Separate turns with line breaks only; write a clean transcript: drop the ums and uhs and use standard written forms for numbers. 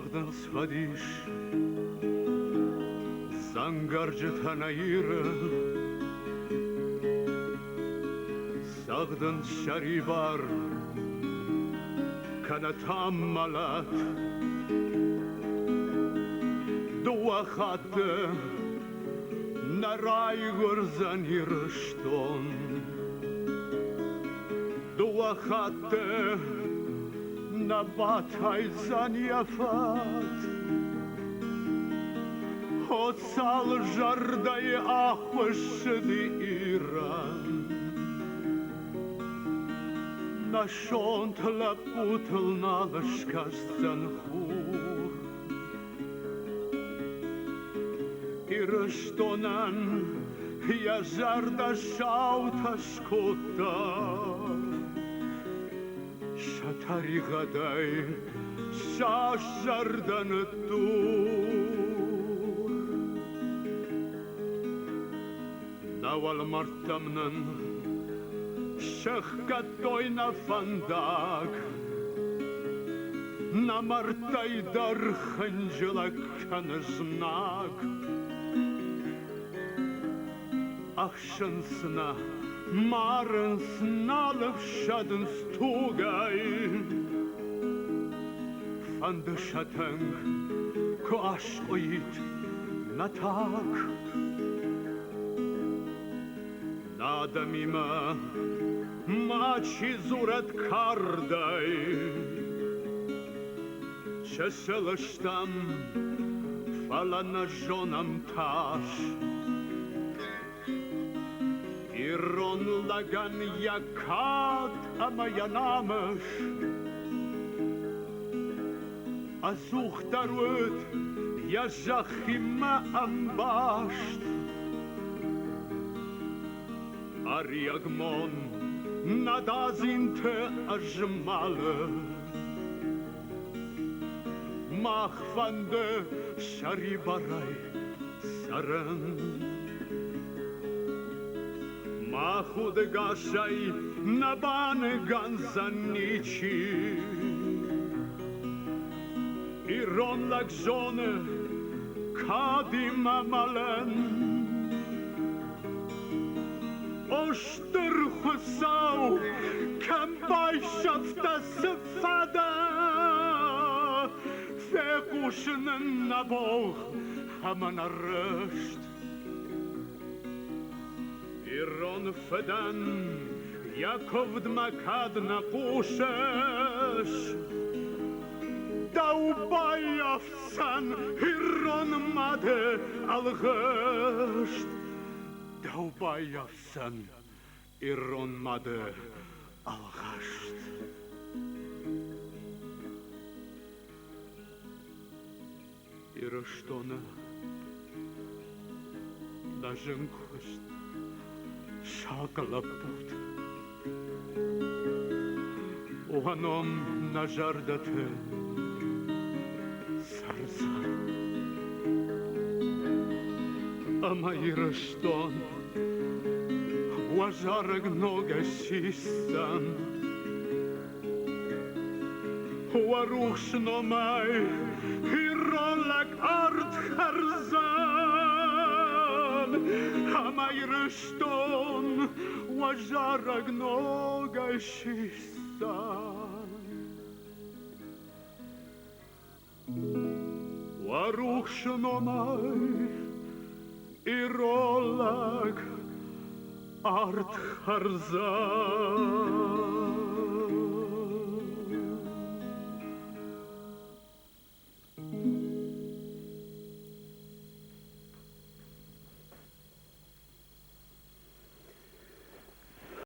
Սաղդն սխադիշ Զանգարջը թանայիրը Սաղդն շարիվար Կանաթամ մալատ Դու ախատը Նարայ գորզան իրշտոն Դու ախատը Նաբատ հայզան եվատ Հոցալ ժարդայի ախվշդի իրան Նաշոնթ լապութլ նալշկաստան խուր Իրշտոնան Յաժարդա շաութ աշկոտա Շաթարի գադայ շաշարդան տուր Նավալ մարտամնն շխկատոյնա ֆանդակ Նամարտայ դար խնջլական զնակ Ախշնսնա Մարնսնա լվշադն ստուգայ Ֆանդը շատանք Քո աշկոյիտ նաթակ Նադամիմը Մաչի զուրդ կարդայ Չսլշտամ Ֆալանաժոնամ թաշ Իրոն լագան յակատ ամայանամշ Ասուխ տարուտ Յաժախիմա ամբաշտ Արիագմոն Նադազինթը աժմալը Մախվանդը շարի բարայ սարն Մախուդ գաշայ նաբան գանզանիչի Իրոն լագժոնը կադիմ ամալն Օշտր խուսավ կամբայ շավտա սվադա Ֆեգուշնն նաբող համանարշտ Իրոն ֆդան Յակով դմակադնա պուշեշ Դաուբայ ավսան Իրոն մադը ալղշտ Դաուբայ ավսան Իրոն մադը ալղաշտ Իրշտոնը Նաժնքուշտ Շակլապուտ Ուհանոմ նաժարդաթը Սարսան Ամա իրշտոն Ուաժարագ նոգը շիստան Ուարուխ շնոմայ Հիրոլակ արդ խարզան Ամա իրշտոն Ուաժարագ նոգը շիստան Ուարուխ շնոմայ Իրոլակ արդ խարզան